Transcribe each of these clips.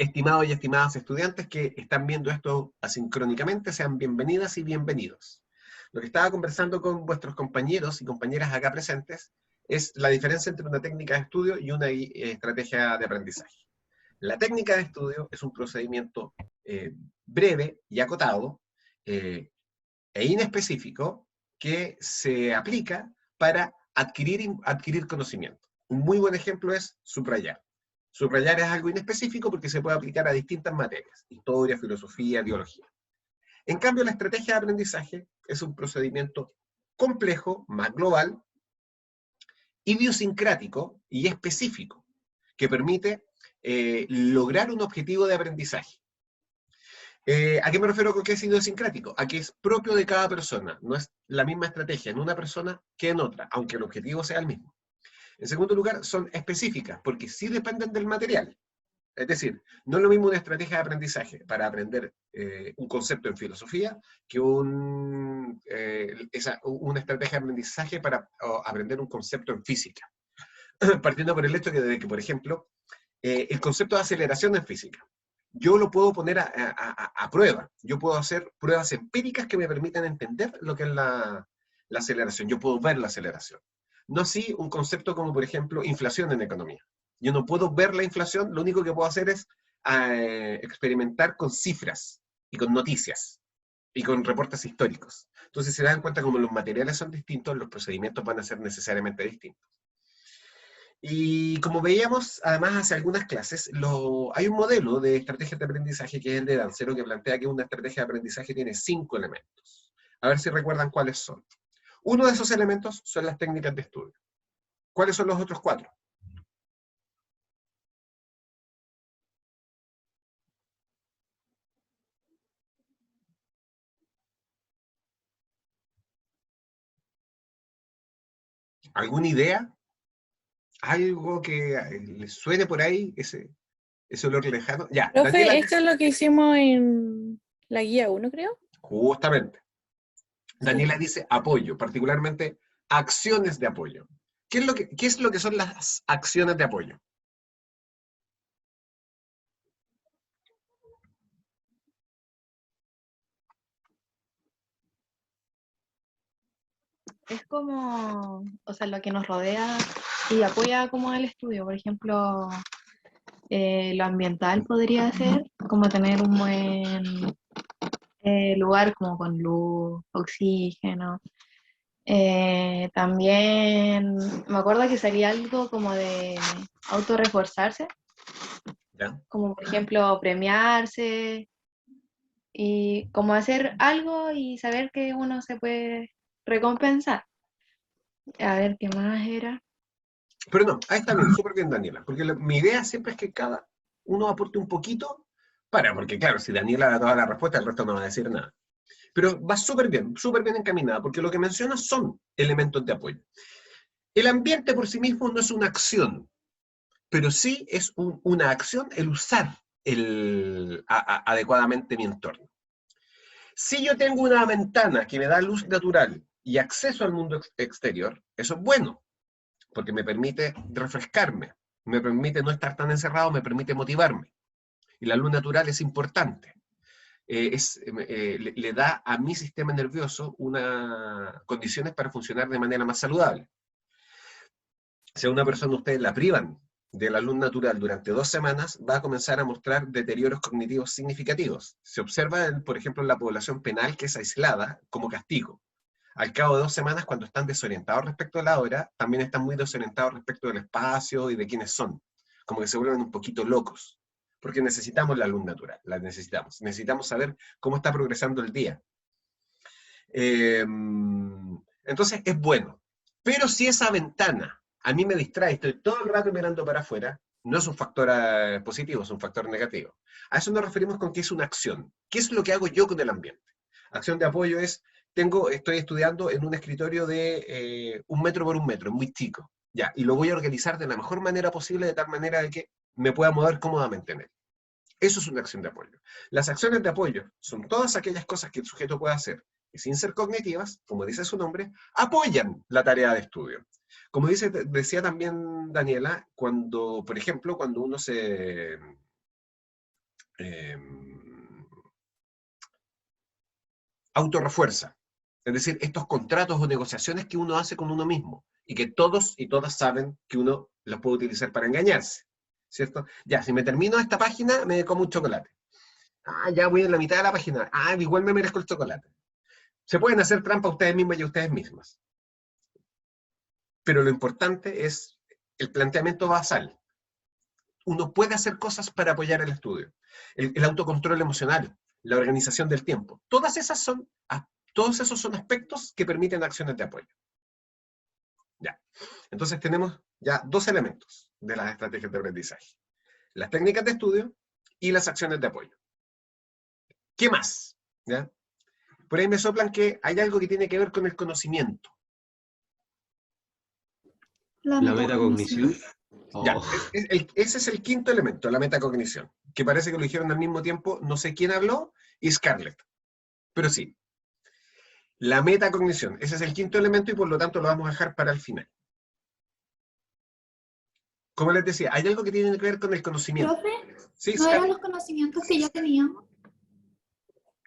estimados y estimadas estudiantes que están viendo esto asincrónicamente, sean bienvenidas y bienvenidos. Lo que estaba conversando con vuestros compañeros y compañeras acá presentes es la diferencia entre una técnica de estudio y una estrategia de aprendizaje. La técnica de estudio es un procedimiento breve y acotado e inespecífico que se aplica para adquirir conocimiento. Un muy buen ejemplo es subrayar. Subrayar es algo inespecífico porque se puede aplicar a distintas materias, historia, filosofía, biología. En cambio, la estrategia de aprendizaje es un procedimiento complejo, más global, idiosincrático y específico, que permite lograr un objetivo de aprendizaje. ¿A qué me refiero con que es idiosincrático? A que es propio de cada persona, no es la misma estrategia en una persona que en otra, aunque el objetivo sea el mismo. En segundo lugar, son específicas, porque sí dependen del material. Es decir, no es lo mismo una estrategia de aprendizaje para aprender un concepto en filosofía que una estrategia de aprendizaje para aprender un concepto en física. Partiendo por el hecho de que, por ejemplo, el concepto de aceleración en física, yo lo puedo poner a prueba. Yo puedo hacer pruebas empíricas que me permitan entender lo que es la aceleración. Yo puedo ver la aceleración. No así un concepto como, por ejemplo, inflación en economía. Yo no puedo ver la inflación, lo único que puedo hacer es experimentar con cifras y con noticias y con reportes históricos. Entonces se dan cuenta como los materiales son distintos, los procedimientos van a ser necesariamente distintos. Y como veíamos, además, hace algunas clases, hay un modelo de estrategia de aprendizaje que es el de Dancero, que plantea que una estrategia de aprendizaje tiene 5 elementos. A ver si recuerdan cuáles son. Uno de esos elementos son las técnicas de estudio. ¿Cuáles son los otros 4? ¿Alguna idea? ¿Algo que les suene por ahí? Ese olor lejano. Ya, Daniela. Profe, esto es lo que hicimos en la guía 1, creo. Justamente. Sí. Daniela dice apoyo, particularmente acciones de apoyo. ¿Qué es lo que son las acciones de apoyo? Es como, o sea, lo que nos rodea y apoya como el estudio. Por ejemplo, lo ambiental podría ser como tener un buen lugar como con luz, oxígeno. También me acuerdo que salía algo como de autorreforzarse, ¿Ya? como por ejemplo premiarse y como hacer algo y saber que uno se puede recompensar. A ver qué más era. Pero no, ahí está bien, súper bien, Daniela. Porque mi idea siempre es que cada uno aporte un poquito porque claro, si Daniela da toda la respuesta, el resto no va a decir nada. Pero va súper bien encaminada, porque lo que menciona son elementos de apoyo. El ambiente por sí mismo no es una acción, pero sí es una acción el usar adecuadamente mi entorno. Si yo tengo una ventana que me da luz natural y acceso al mundo exterior, eso es bueno, porque me permite refrescarme, me permite no estar tan encerrado, me permite motivarme. Y la luz natural es importante. Le da a mi sistema nervioso condiciones para funcionar de manera más saludable. Si a una persona ustedes la privan de la luz natural durante 2 semanas, va a comenzar a mostrar deterioros cognitivos significativos. Se observa, por ejemplo, en la población penal que es aislada como castigo. Al cabo de 2 semanas, cuando están desorientados respecto a la hora, también están muy desorientados respecto del espacio y de quiénes son. Como que se vuelven un poquito locos. Porque necesitamos la luz natural, la necesitamos. Necesitamos saber cómo está progresando el día. Entonces, es bueno. Pero si esa ventana a mí me distrae, estoy todo el rato mirando para afuera, no es un factor positivo, es un factor negativo. A eso nos referimos con que es una acción. ¿Qué es lo que hago yo con el ambiente? Acción de apoyo es, estoy estudiando en un escritorio de 1 metro por 1 metro, es muy chico, ya, y lo voy a organizar de la mejor manera posible, de tal manera de que me pueda mover cómodamente en él. Eso es una acción de apoyo. Las acciones de apoyo son todas aquellas cosas que el sujeto puede hacer, que sin ser cognitivas, como dice su nombre, apoyan la tarea de estudio. Como decía también Daniela, por ejemplo, cuando uno eh, autorrefuerza. Es decir, estos contratos o negociaciones que uno hace con uno mismo y que todos y todas saben que uno los puede utilizar para engañarse, ¿cierto? Ya, si me termino esta página, me como un chocolate. Ah, ya voy en la mitad de la página. Ah, igual me merezco el chocolate. Se pueden hacer trampa ustedes mismos y a ustedes mismas. Pero lo importante es el planteamiento basal. Uno puede hacer cosas para apoyar el estudio. El autocontrol emocional, la organización del tiempo. Todos esos son aspectos que permiten acciones de apoyo. Ya. Entonces tenemos ya dos elementos de las estrategias de aprendizaje. Las técnicas de estudio y las acciones de apoyo. ¿Qué más? ¿Ya? Por ahí me soplan que hay algo que tiene que ver con el conocimiento. La La metacognición. Ya, Oh, ese es el quinto elemento, la metacognición, que parece que lo dijeron al mismo tiempo, no sé quién habló, y Scarlett. Pero sí, la metacognición, ese es el quinto elemento y por lo tanto lo vamos a dejar para el final. Como les decía, hay algo que tiene que ver con el conocimiento. Profe, Sí, ¿no eran Scarlett. los conocimientos que ya teníamos?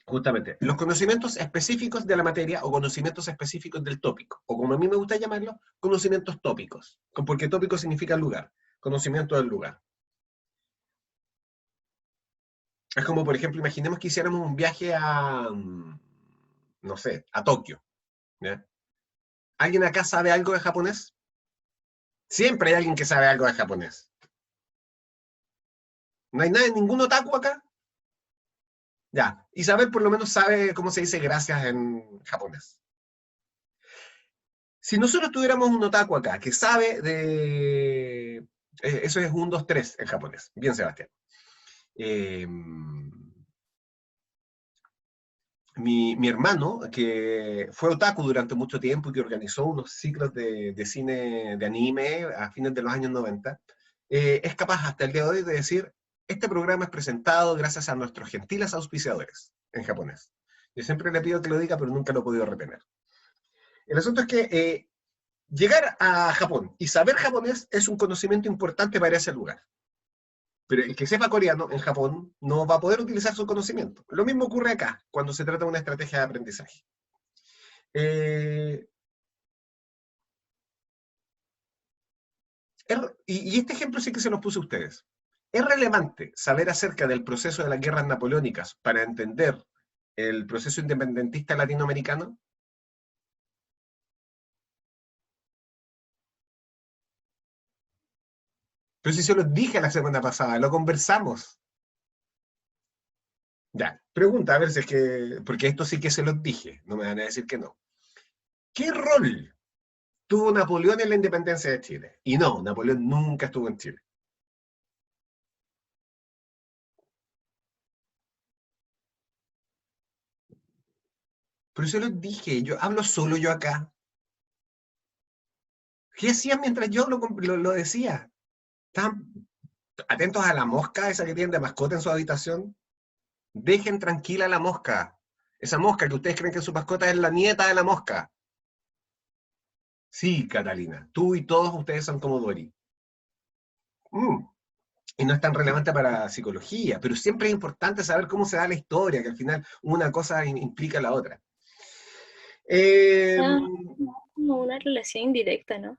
Justamente, los conocimientos específicos de la materia o conocimientos específicos del tópico, o como a mí me gusta llamarlo, conocimientos tópicos, porque tópico significa lugar, conocimiento del lugar. Es como, por ejemplo, imaginemos que hiciéramos un viaje a, no sé, a Tokio. ¿Ya? ¿Alguien acá sabe algo de japonés? Siempre hay alguien que sabe algo de japonés. ¿No hay nadie, ningún otaku acá? Ya, Isabel por lo menos sabe cómo se dice gracias en japonés. Si nosotros tuviéramos un otaku acá que sabe de... eso es 1, 2, 3 en japonés. Bien, Sebastián. Mi hermano, que fue otaku durante mucho tiempo y que organizó unos ciclos de cine, de anime a fines de los años 90, es capaz hasta el día de hoy de decir, este programa es presentado gracias a nuestros gentiles auspiciadores, en japonés. Yo siempre le pido que lo diga, pero nunca lo he podido retener. El asunto es que llegar a Japón y saber japonés es un conocimiento importante para ese lugar. Pero el que sepa coreano en Japón no va a poder utilizar su conocimiento. Lo mismo ocurre acá, cuando se trata de una estrategia de aprendizaje. Y este ejemplo sí que se los puse a ustedes. ¿Es relevante saber acerca del proceso de las guerras napoleónicas para entender el proceso independentista latinoamericano? Pero si se los dije la semana pasada, lo conversamos. Ya, pregunta, a ver si es que, porque esto sí que se los dije, no me van a decir que no. ¿Qué rol tuvo Napoleón en la independencia de Chile? Y no, Napoleón nunca estuvo en Chile. Pero se los dije, yo hablo solo yo acá. ¿Qué hacían mientras yo lo decía? ¿Estaban atentos a la mosca esa que tienen de mascota en su habitación? Dejen tranquila la mosca. Esa mosca que ustedes creen que su mascota es la nieta de la mosca. Sí, Catalina, tú y todos ustedes son como Dory. Y no es tan relevante para psicología, pero siempre es importante saber cómo se da la historia, que al final una cosa implica la otra. Sea como una relación indirecta, ¿no?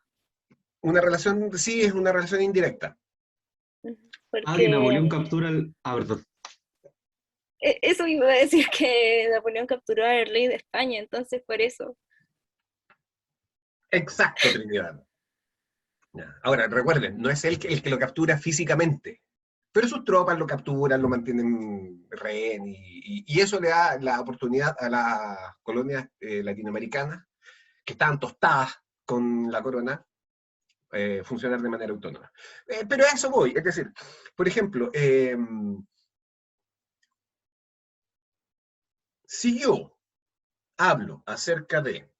Una relación, sí, es una relación indirecta. que Napoleón Porque captura el... Ah, perdón. eso iba a decir, que Napoleón capturó al rey de España, entonces por eso. Exacto, Trinidad. Ya. Ahora, recuerden, no es él el que lo captura físicamente, pero sus tropas lo capturan, lo mantienen rehén, y eso le da la oportunidad a las colonias latinoamericanas, que estaban tostadas con la corona, funcionar de manera autónoma. Pero a eso voy, es decir, por ejemplo, si yo hablo acerca de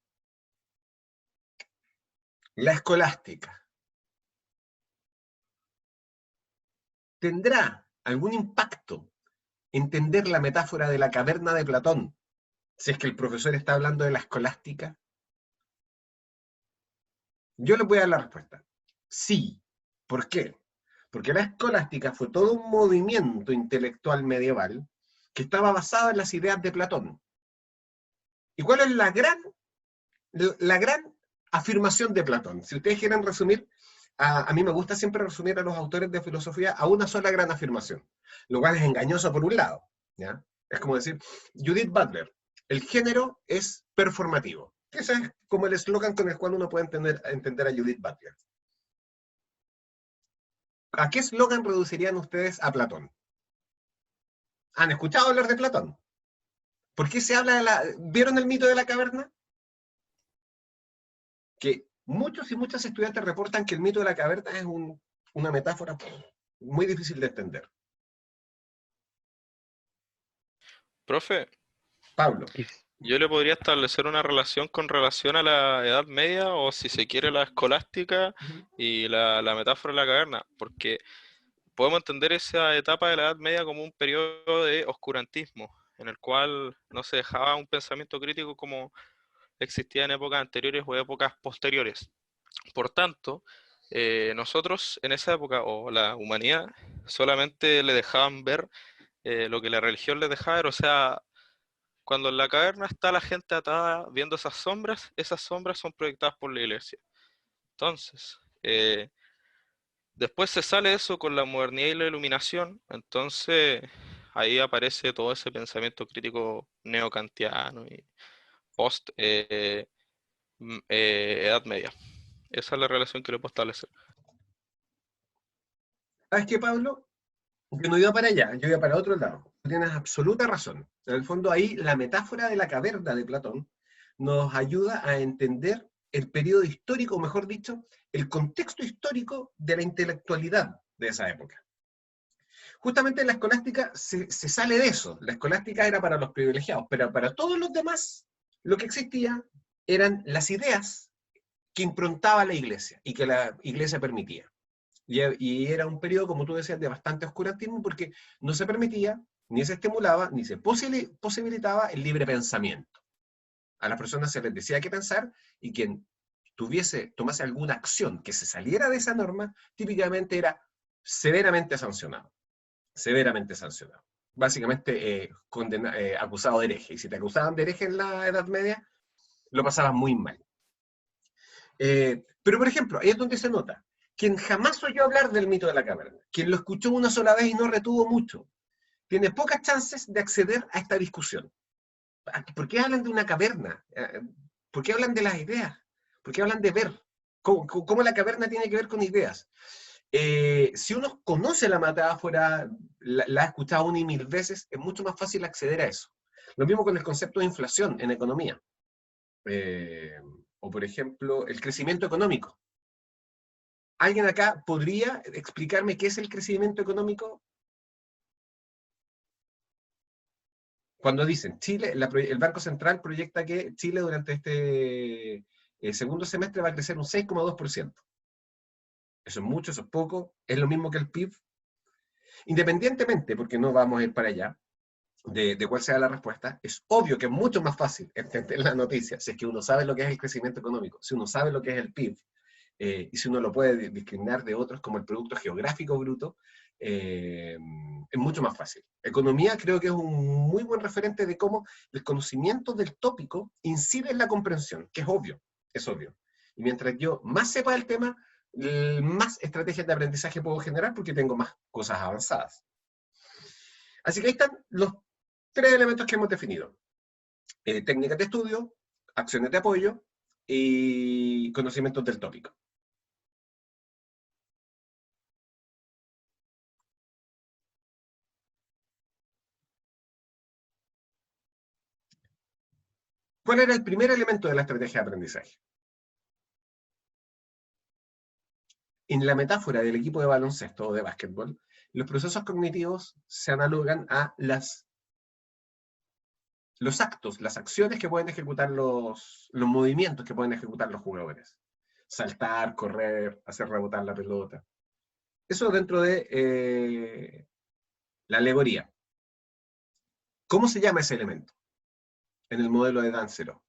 la escolástica, ¿tendrá algún impacto entender la metáfora de la caverna de Platón, si es que el profesor está hablando de la escolástica? Yo le voy a dar la respuesta. Sí. ¿Por qué? Porque la escolástica fue todo un movimiento intelectual medieval que estaba basado en las ideas de Platón. ¿Y cuál es la gran afirmación de Platón? Si ustedes quieren resumir, a mí me gusta siempre resumir a los autores de filosofía a una sola gran afirmación, lo cual es engañoso por un lado, ¿ya? Es como decir, Judith Butler, el género es performativo. Ese es como el eslogan con el cual uno puede entender a Judith Butler. ¿A qué eslogan reducirían ustedes a Platón? ¿Han escuchado hablar de Platón? ¿Por qué se habla de la... ¿Vieron el mito de la caverna? Que muchos y muchas estudiantes reportan que el mito de la caverna es una metáfora muy difícil de entender. Profe, Pablo. yo le podría establecer una relación con relación a la Edad Media o si se quiere la escolástica y la metáfora de la caverna, porque podemos entender esa etapa de la Edad Media como un periodo de oscurantismo, en el cual no se dejaba un pensamiento crítico como existía en épocas anteriores o épocas posteriores. Por tanto, nosotros en esa época, o la humanidad, solamente le dejaban ver lo que la religión les dejaba ver, o sea, cuando en la caverna está la gente atada viendo esas sombras son proyectadas por la iglesia. Entonces, después se sale eso con la modernidad y la iluminación, entonces ahí aparece todo ese pensamiento crítico neocantiano y post Edad Media. Esa es la relación que le puedo establecer. ¿Sabes qué, Pablo? Yo no iba para allá, yo iba para otro lado. Tienes absoluta razón. En el fondo ahí la metáfora de la caverna de Platón nos ayuda a entender el periodo histórico, o mejor dicho, el contexto histórico de la intelectualidad de esa época. Justamente la escolástica se sale de eso. La escolástica era para los privilegiados, pero para todos los demás lo que existía eran las ideas que improntaba la iglesia y que la iglesia permitía. Y era un periodo, como tú decías, de bastante oscurantismo porque no se permitía, ni se estimulaba, ni se posibilitaba el libre pensamiento. A las personas se les decía qué pensar y quien tomase alguna acción que se saliera de esa norma, típicamente era severamente sancionado. Severamente sancionado. Básicamente acusado de hereje. Y si te acusaban de hereje en la Edad Media, lo pasabas muy mal. Pero, por ejemplo, ahí es donde se nota. Quien jamás oyó hablar del mito de la caverna, quien lo escuchó una sola vez y no retuvo mucho, tiene pocas chances de acceder a esta discusión. ¿Por qué hablan de una caverna? ¿Por qué hablan de las ideas? ¿Por qué hablan de ver? ¿Cómo la caverna tiene que ver con ideas? Si uno conoce la metáfora, la ha escuchado una y mil veces, es mucho más fácil acceder a eso. Lo mismo con el concepto de inflación en economía. O, por ejemplo, el crecimiento económico. ¿Alguien acá podría explicarme qué es el crecimiento económico? Cuando dicen, Chile, el Banco Central proyecta que Chile durante este segundo semestre va a crecer un 6,2%. Eso es mucho, eso es poco, es lo mismo que el PIB. Independientemente, porque no vamos a ir para allá, de cuál sea la respuesta, es obvio que es mucho más fácil entender la noticia si es que uno sabe lo que es el crecimiento económico, si uno sabe lo que es el PIB, y si uno lo puede discriminar de otros como el Producto Geográfico Bruto, es mucho más fácil. Economía creo que es un muy buen referente de cómo el conocimiento del tópico incide en la comprensión, que es obvio, es obvio. Y mientras yo más sepa del tema, más estrategias de aprendizaje puedo generar porque tengo más cosas avanzadas. Así que ahí están los tres elementos que hemos definido. Técnicas de estudio, acciones de apoyo y conocimientos del tópico. ¿Cuál era el primer elemento de la estrategia de aprendizaje? En la metáfora del equipo de baloncesto o de básquetbol, los procesos cognitivos se analogan a los actos, las acciones que pueden ejecutar los movimientos que pueden ejecutar los jugadores. Saltar, correr, hacer rebotar la pelota. Eso dentro de la alegoría. ¿Cómo se llama ese elemento en el modelo de Dansero?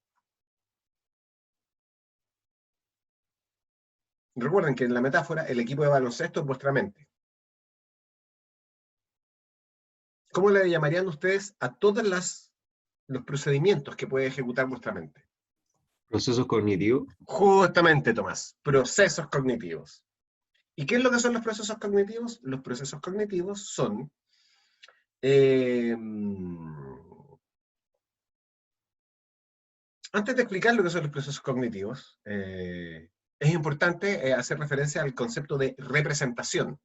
Recuerden que en la metáfora el equipo de baloncesto es vuestra mente. ¿cómo le llamarían ustedes a todos los procedimientos que puede ejecutar vuestra mente? Procesos cognitivos. Justamente, Tomás, procesos cognitivos. ¿Y qué es lo que son los procesos cognitivos? Los procesos cognitivos son antes de explicar lo que son los procesos cognitivos, es importante hacer referencia al concepto de representación.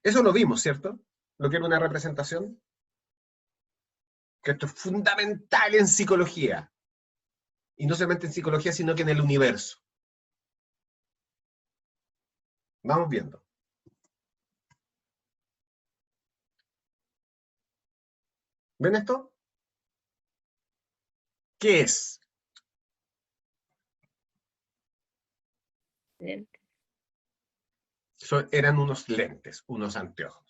Eso lo vimos, ¿cierto? Lo que era una representación. Que esto es fundamental en psicología. Y no solamente en psicología, sino que en el universo. Vamos viendo. ¿Ven esto? ¿Qué es? Lente. Eran unos lentes, unos anteojos.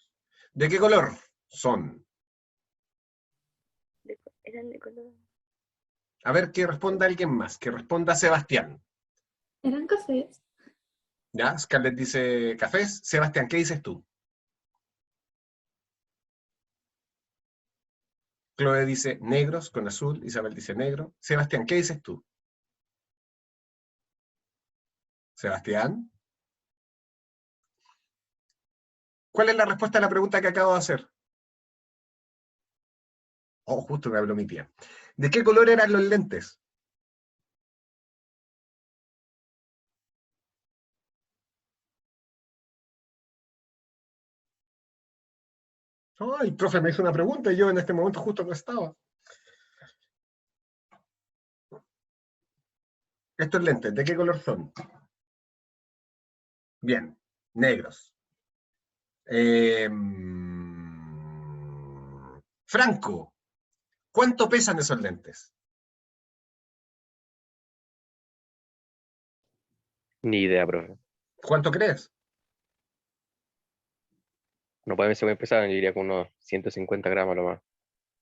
¿De qué color son? Eran de color. A ver, que responda alguien más, que responda Sebastián. Eran cafés. ¿Ya? Scarlett dice cafés. Sebastián, ¿qué dices tú? Chloe dice negros con azul. Isabel dice negro. Sebastián, ¿qué dices tú? Sebastián. ¿Cuál es la respuesta a la pregunta que acabo de hacer? Oh, justo me habló mi tía. ¿De qué color eran los lentes? Oh, el profe me hizo una pregunta y yo en este momento justo no estaba. Estos lentes, ¿de qué color son? Bien, negros. Franco, ¿cuánto pesan esos lentes? Ni idea, profe. ¿Cuánto crees? No puede ser muy pesado, yo diría con unos 150 gramos lo más.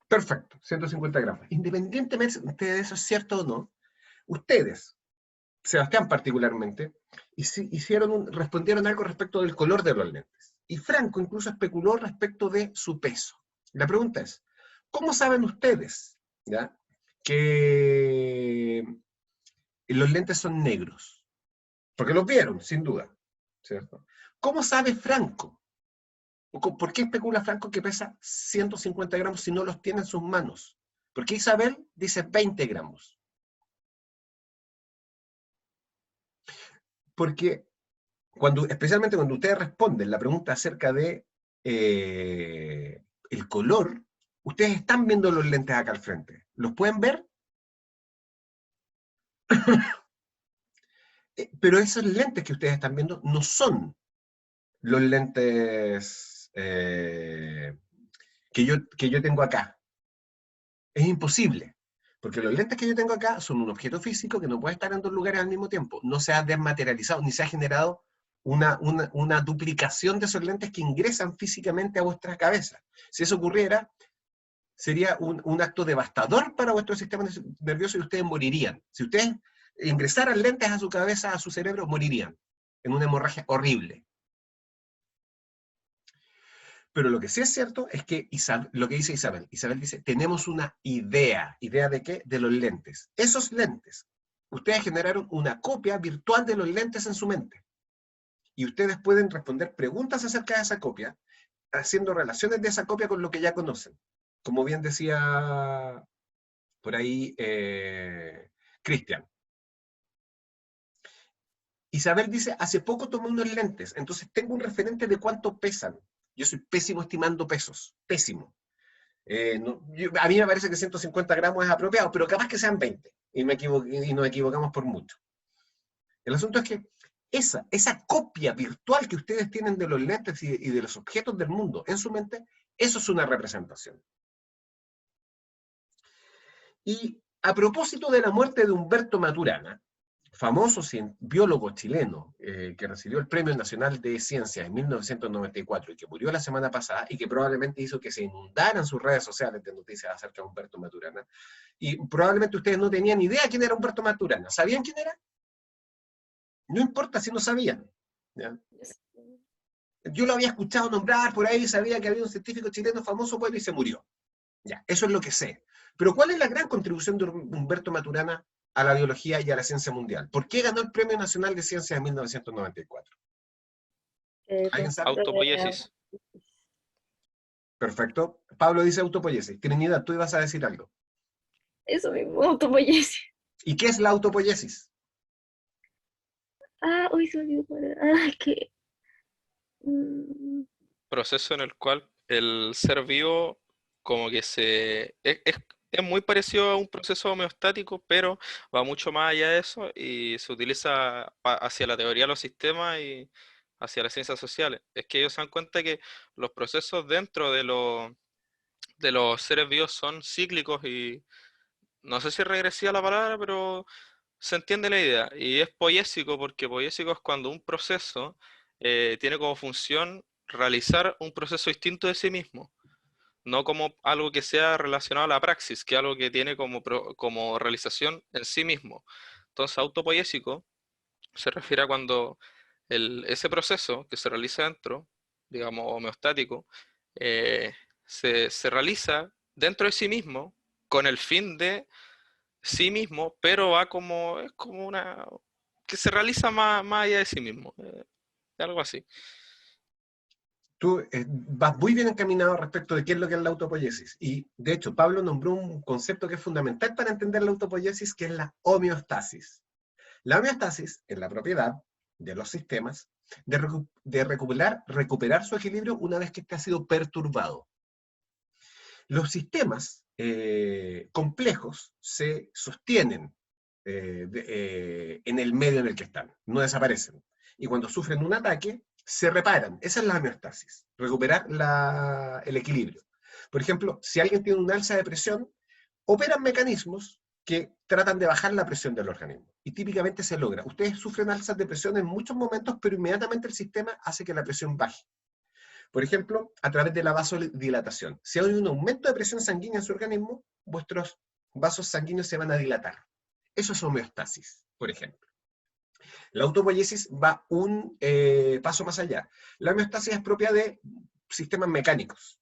Perfecto, 150 gramos. Independientemente de eso es cierto o no, ustedes, Sebastián particularmente, respondieron algo respecto del color de los lentes. Y Franco incluso especuló respecto de su peso. La pregunta es, ¿cómo saben ustedes, ya, que los lentes son negros? Porque los vieron, sin duda, ¿cierto? ¿Cómo sabe Franco? ¿Por qué especula Franco que pesa 150 gramos si no los tiene en sus manos? Porque Isabel dice 20 gramos. Porque, especialmente cuando ustedes responden la pregunta acerca de el color, ustedes están viendo los lentes acá al frente. ¿Los pueden ver? Pero esos lentes que ustedes están viendo no son los lentes que yo tengo acá. Es imposible, porque los lentes que yo tengo acá son un objeto físico que no puede estar en dos lugares al mismo tiempo. No se ha desmaterializado, ni se ha generado una duplicación de esos lentes que ingresan físicamente a vuestra cabeza. Si eso ocurriera, sería un acto devastador para vuestro sistema nervioso y ustedes morirían. Si ustedes ingresaran lentes a su cabeza, a su cerebro, morirían en una hemorragia horrible. Pero lo que sí es cierto es que lo que dice Isabel dice, tenemos una idea. ¿Idea de qué? De los lentes. Esos lentes, ustedes generaron una copia virtual de los lentes en su mente. Y ustedes pueden responder preguntas acerca de esa copia, haciendo relaciones de esa copia con lo que ya conocen. Como bien decía por ahí Cristian. Isabel dice, hace poco tomé unos lentes, entonces tengo un referente de cuánto pesan. Yo soy pésimo estimando pesos, pésimo. A mí me parece que 150 gramos es apropiado, pero capaz que sean 20, y nos equivocamos por mucho. El asunto es que esa copia virtual que ustedes tienen de los lentes y de los objetos del mundo en su mente, eso es una representación. Y a propósito de la muerte de Humberto Maturana, famoso biólogo chileno que recibió el Premio Nacional de Ciencias en 1994 y que murió la semana pasada y que probablemente hizo que se inundaran sus redes sociales de noticias acerca de Humberto Maturana. Y probablemente ustedes no tenían idea quién era Humberto Maturana. ¿Sabían quién era? No importa si no sabían, ¿ya? Yo lo había escuchado nombrar por ahí, sabía que había un científico chileno famoso, bueno, y se murió. Ya, eso es lo que sé. Pero ¿cuál es la gran contribución de Humberto Maturana a la biología y a la ciencia mundial? ¿Por qué ganó el Premio Nacional de Ciencias en 1994? ¿Alguien sabe? Autopoiesis. Perfecto. Pablo dice autopoiesis. Trinidad, tú ibas a decir algo. Eso mismo, autopoiesis. ¿Y qué es la autopoiesis? Ah, uy, se me olvidó cuál era. Ah, es que... Proceso en el cual el ser vivo como que es muy parecido a un proceso homeostático, pero va mucho más allá de eso y se utiliza hacia la teoría de los sistemas y hacia las ciencias sociales. Es que ellos se dan cuenta que los procesos dentro de los seres vivos son cíclicos y no sé si es regresiva la palabra, pero se entiende la idea. Y es poiésico porque poiésico es cuando un proceso tiene como función realizar un proceso distinto de sí mismo, no como algo que sea relacionado a la praxis, que algo que tiene como realización en sí mismo. Entonces, autopoiésico se refiere a cuando ese proceso que se realiza dentro, digamos, homeostático, eh, se realiza dentro de sí mismo con el fin de sí mismo, pero es como una, que se realiza más allá de sí mismo, algo así. Tú vas muy bien encaminado respecto de qué es lo que es la autopoiesis. Y, de hecho, Pablo nombró un concepto que es fundamental para entender la autopoiesis, que es la homeostasis. La homeostasis es la propiedad de los sistemas de recuperar su equilibrio una vez que este ha sido perturbado. Los sistemas complejos se sostienen en el medio en el que están, no desaparecen. Y cuando sufren un ataque, se reparan. Esa es la homeostasis, recuperar el equilibrio. Por ejemplo, si alguien tiene un alza de presión, operan mecanismos que tratan de bajar la presión del organismo. Y típicamente se logra. Ustedes sufren alzas de presión en muchos momentos, pero inmediatamente el sistema hace que la presión baje. Por ejemplo, a través de la vasodilatación. Si hay un aumento de presión sanguínea en su organismo, vuestros vasos sanguíneos se van a dilatar. Eso es homeostasis, por ejemplo. La autopoiesis va un paso más allá. La homeostasis es propia de sistemas mecánicos.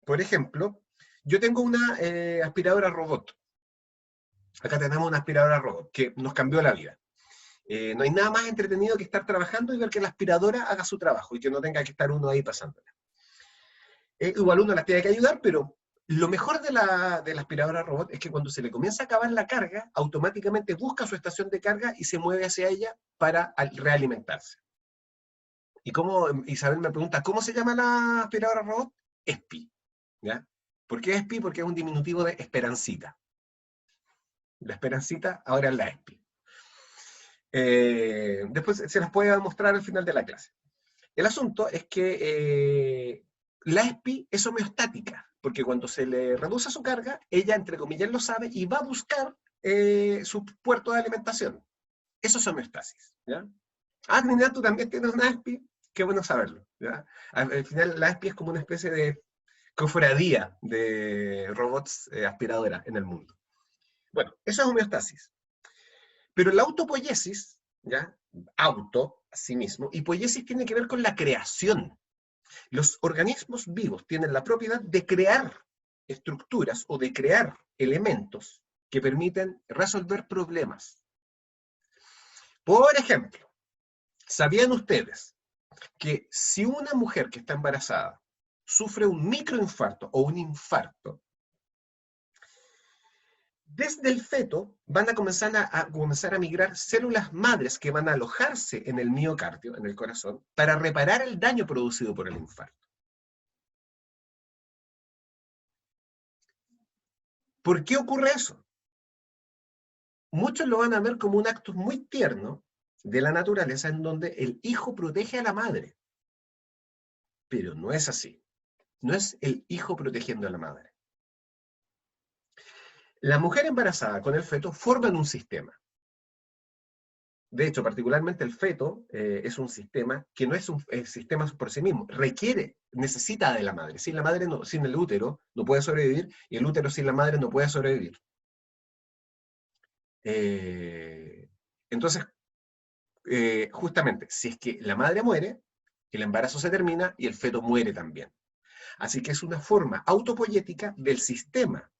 Por ejemplo, yo tengo una aspiradora robot. Acá tenemos una aspiradora robot que nos cambió la vida. No hay nada más entretenido que estar trabajando y ver que la aspiradora haga su trabajo y que no tenga que estar uno ahí pasándola. Igual uno las tiene que ayudar, pero lo mejor de la aspiradora robot es que cuando se le comienza a acabar la carga, automáticamente busca su estación de carga y se mueve hacia ella para realimentarse. Y como Isabel me pregunta, ¿cómo se llama la aspiradora robot? ESPI. ¿Ya? ¿Por qué ESPI? Porque es un diminutivo de Esperancita. La Esperancita ahora es la ESPI. Después se las puede mostrar al final de la clase. El asunto es que la ESPI es homeostática, porque cuando se le reduce su carga, ella, entre comillas, lo sabe y va a buscar su puerto de alimentación. Eso es homeostasis. ¿Ya? Ah, Trinidad, tú también tienes una ESPI. Qué bueno saberlo. ¿Ya? Al final, la ESPI es como una especie de cofradía de robots aspiradoras en el mundo. Bueno, eso es homeostasis. Pero la autopoiesis, ¿ya? Auto, a sí mismo, y poiesis tiene que ver con la creación. Los organismos vivos tienen la propiedad de crear estructuras o de crear elementos que permiten resolver problemas. Por ejemplo, ¿sabían ustedes que si una mujer que está embarazada sufre un microinfarto o un infarto, desde el feto van a comenzar a migrar células madres que van a alojarse en el miocardio, en el corazón, para reparar el daño producido por el infarto? ¿Por qué ocurre eso? Muchos lo van a ver como un acto muy tierno de la naturaleza en donde el hijo protege a la madre. Pero no es así. No es el hijo protegiendo a la madre. La mujer embarazada con el feto forman un sistema. De hecho, particularmente el feto es un sistema que no es un sistema por sí mismo. Necesita de la madre. Sin la madre, sin el útero, no puede sobrevivir, y el útero sin la madre no puede sobrevivir. Entonces, justamente, si es que la madre muere, El embarazo se termina y el feto muere también. Así que es una forma autopoyética del sistema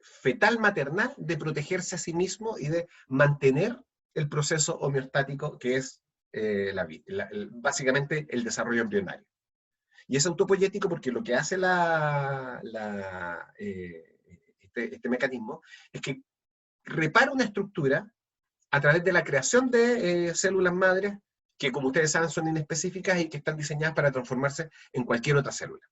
fetal maternal de protegerse a sí mismo y de mantener el proceso homeostático que es básicamente el desarrollo embrionario. Y es autopoyético porque lo que hace este mecanismo es que repara una estructura a través de la creación de células madres que, como ustedes saben, son inespecíficas y que están diseñadas para transformarse en cualquier otra célula.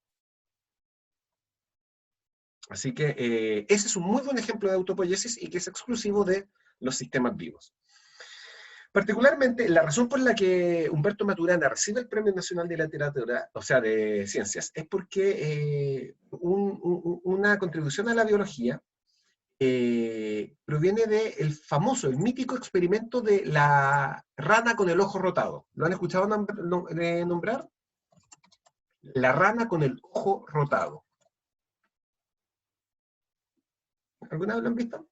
Así que ese es un muy buen ejemplo de autopoiesis y que es exclusivo de los sistemas vivos. Particularmente, la razón por la que Humberto Maturana recibe el Premio Nacional de Literatura, o sea, de Ciencias, es porque una contribución a la biología proviene del famoso, el mítico experimento de la rana con el ojo rotado. ¿Lo han escuchado nombrar? La rana con el ojo rotado. ¿Alguna vez lo han visto?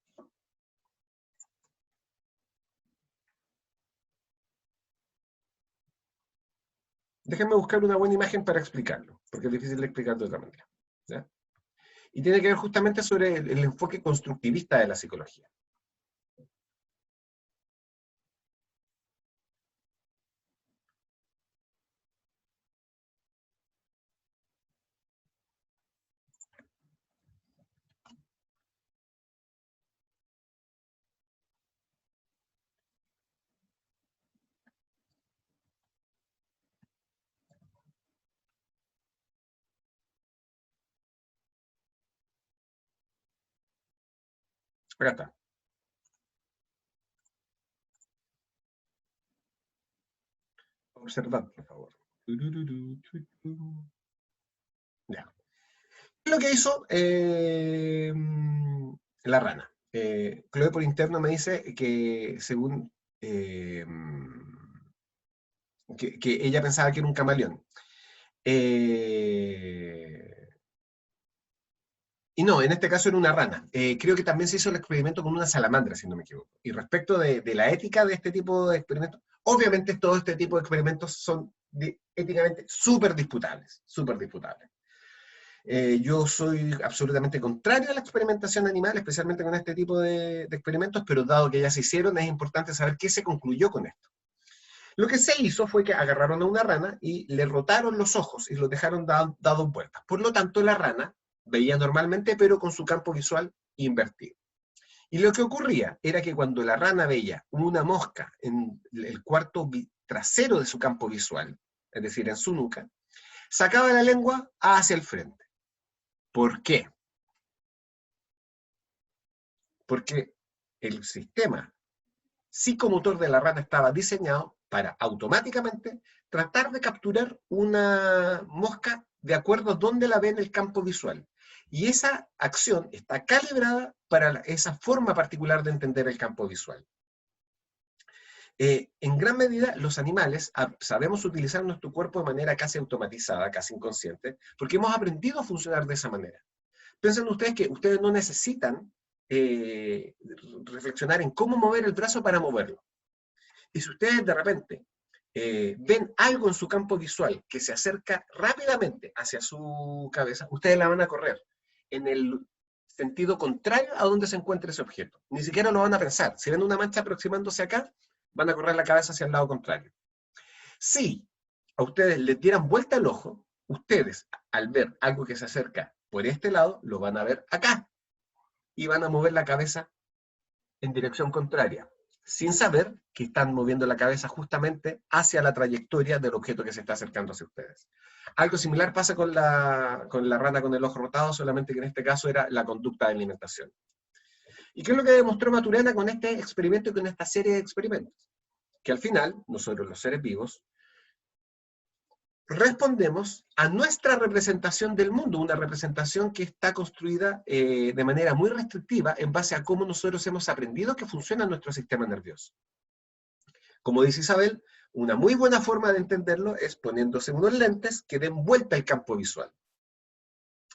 Déjenme buscar una buena imagen para explicarlo, porque es difícil de explicar de otra manera, ¿ya? Y tiene que ver justamente sobre el enfoque constructivista de la psicología. Acá está. Observad, por favor. Ya. ¿Qué es lo que hizo la rana? Chloe por interno me dice que según que ella pensaba que era un camaleón. Y no, en este caso era una rana. Creo que también se hizo el experimento con una salamandra, si no me equivoco. Y respecto de la ética de este tipo de experimentos, obviamente todo este tipo de experimentos son éticamente súper disputables, súper disputables. Yo soy absolutamente contrario a la experimentación animal, especialmente con este tipo de experimentos, pero dado que ya se hicieron, es importante saber qué se concluyó con esto. Lo que se hizo fue que agarraron a una rana y le rotaron los ojos y los dejaron dados vueltas. Por lo tanto, la rana veía normalmente, pero con su campo visual invertido. Y lo que ocurría era que cuando la rana veía una mosca en el cuarto trasero de su campo visual, es decir, en su nuca, sacaba la lengua hacia el frente. ¿Por qué? Porque el sistema psicomotor de la rana estaba diseñado para automáticamente tratar de capturar una mosca de acuerdo a dónde la ve en el campo visual. Y esa acción está calibrada para esa forma particular de entender el campo visual. En gran medida, los animales sabemos utilizar nuestro cuerpo de manera casi automatizada, casi inconsciente, porque hemos aprendido a funcionar de esa manera. Piensen ustedes que ustedes no necesitan reflexionar en cómo mover el brazo para moverlo. Y si ustedes de repente ven algo en su campo visual que se acerca rápidamente hacia su cabeza, ustedes la van a correr en el sentido contrario a donde se encuentra ese objeto. Ni siquiera lo van a pensar. Si ven una mancha aproximándose acá, van a correr la cabeza hacia el lado contrario. Si a ustedes les dieran vuelta el ojo, ustedes, al ver algo que se acerca por este lado, lo van a ver acá. Y van a mover la cabeza en dirección contraria, sin saber que están moviendo la cabeza justamente hacia la trayectoria del objeto que se está acercando hacia ustedes. Algo similar pasa con la rana con el ojo rotado, solamente que en este caso era la conducta de alimentación. ¿Y qué es lo que demostró Maturana con este experimento y con esta serie de experimentos? Que al final, nosotros los seres vivos, respondemos a nuestra representación del mundo, una representación que está construida de manera muy restrictiva en base a cómo nosotros hemos aprendido que funciona nuestro sistema nervioso. Como dice Isabel, una muy buena forma de entenderlo es poniéndose unos lentes que den vuelta al campo visual.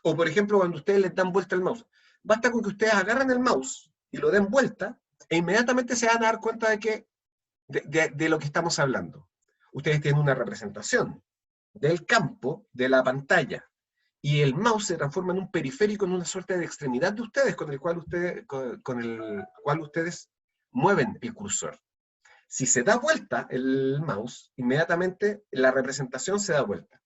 O por ejemplo, cuando ustedes les dan vuelta al mouse. Basta con que ustedes agarren el mouse y lo den vuelta, e inmediatamente se van a dar cuenta de lo que estamos hablando. ustedes tienen una representación del campo de la pantalla, y el mouse se transforma en un periférico, en una suerte de extremidad de ustedes, con el cual ustedes mueven el cursor. Si se da vuelta el mouse, inmediatamente la representación se da vuelta.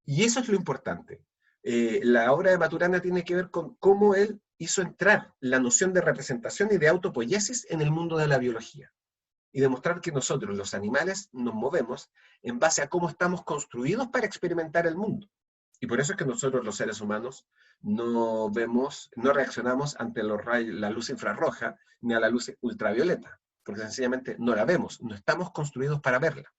Y eso es lo importante. La obra de Maturana tiene que ver con cómo él hizo entrar la noción de representación y de autopoiesis en el mundo de la biología. Y demostrar que nosotros, los animales, nos movemos en base a cómo estamos construidos para experimentar el mundo. Y por eso es que nosotros, los seres humanos, no reaccionamos ante la luz infrarroja ni a la luz ultravioleta, porque sencillamente no la vemos, no estamos construidos para verla.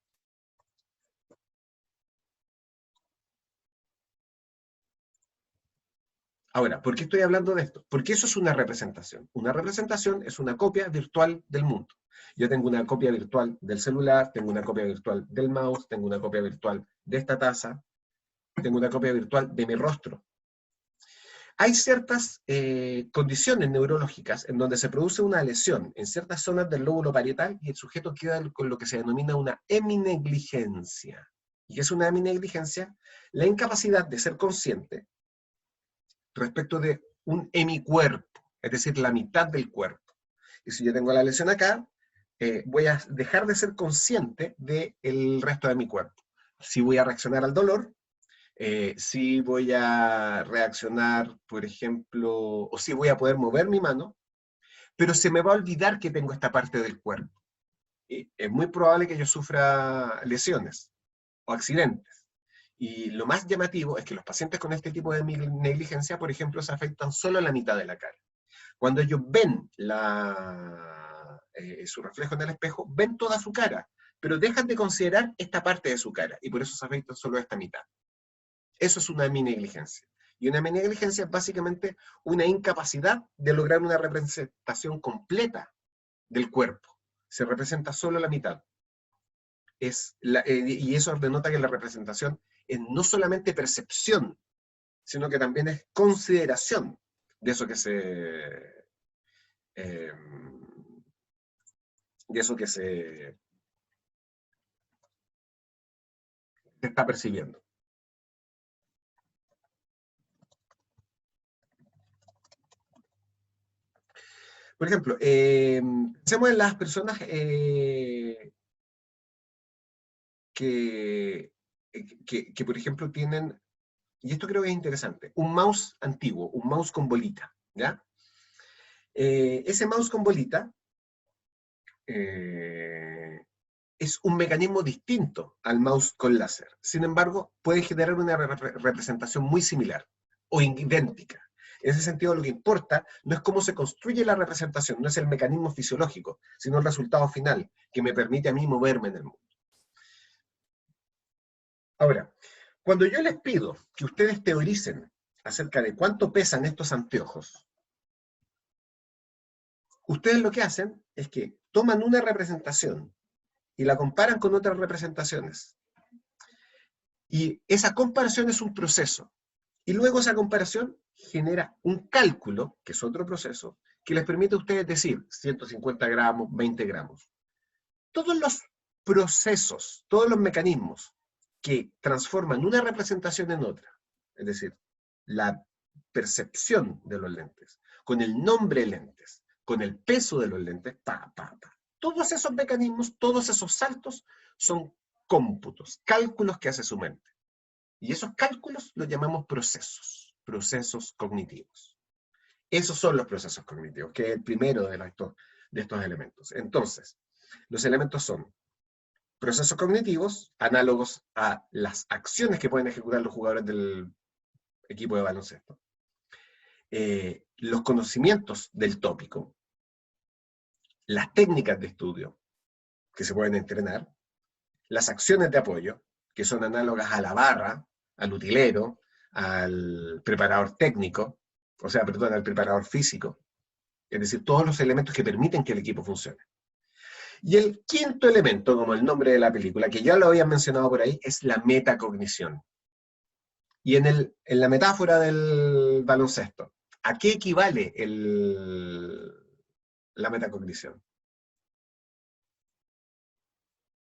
Ahora, ¿por qué estoy hablando de esto? Porque eso es una representación. Una representación es una copia virtual del mundo. Yo tengo una copia virtual del celular, tengo una copia virtual del mouse, tengo una copia virtual de esta taza, tengo una copia virtual de mi rostro. Hay ciertas condiciones neurológicas en donde se produce una lesión en ciertas zonas del lóbulo parietal y el sujeto queda con lo que se denomina una heminegligencia. ¿Y qué es una heminegligencia? La incapacidad de ser consciente respecto de un hemicuerpo, es decir, la mitad del cuerpo. Y si yo tengo la lesión acá, voy a dejar de ser consciente del resto de mi cuerpo. Si voy a reaccionar al dolor, si voy a reaccionar, por ejemplo, o si voy a poder mover mi mano, pero se me va a olvidar que tengo esta parte del cuerpo. Y es muy probable que yo sufra lesiones o accidentes. Y lo más llamativo es que los pacientes con este tipo de negligencia, por ejemplo, se afectan solo la mitad de la cara. Cuando ellos ven su reflejo en el espejo, ven toda su cara, pero dejan de considerar esta parte de su cara, y por eso se afectan solo esta mitad. Eso es una heminegligencia. Y una heminegligencia es básicamente una incapacidad de lograr una representación completa del cuerpo. Se representa solo la mitad. Y eso denota que la representación es no solamente percepción, sino que también es consideración de eso que se está percibiendo. Por ejemplo, pensemos en las personas que, por ejemplo, tienen, y esto creo que es interesante, un mouse antiguo, un mouse con bolita, ¿ya? Ese mouse con bolita es un mecanismo distinto al mouse con láser. Sin embargo, puede generar una representación muy similar o idéntica. En ese sentido, lo que importa no es cómo se construye la representación, no es el mecanismo fisiológico, sino el resultado final, que me permite a mí moverme en el mundo. Ahora, cuando yo les pido que ustedes teoricen acerca de cuánto pesan estos anteojos, ustedes lo que hacen es que toman una representación y la comparan con otras representaciones. Y esa comparación es un proceso. Y luego esa comparación genera un cálculo, que es otro proceso, que les permite a ustedes decir 150 gramos, 20 gramos. Todos los procesos, todos los mecanismos que transforman una representación en otra, es decir, la percepción de los lentes, con el nombre lentes, con el peso de los lentes, todos esos mecanismos, todos esos saltos son cómputos, cálculos que hace su mente. Y esos cálculos los llamamos procesos cognitivos. Esos son los procesos cognitivos, que es el primero de estos elementos. Entonces, los elementos son procesos cognitivos, análogos a las acciones que pueden ejecutar los jugadores del equipo de baloncesto. Los conocimientos del tópico, las técnicas de estudio que se pueden entrenar, las acciones de apoyo, que son análogas a la barra, al utilero, al preparador técnico, o sea, perdón, al preparador físico, es decir, todos los elementos que permiten que el equipo funcione. Y el quinto elemento, como el nombre de la película, que ya lo habían mencionado por ahí, es la metacognición. Y en la metáfora del baloncesto, ¿a qué equivale la metacognición?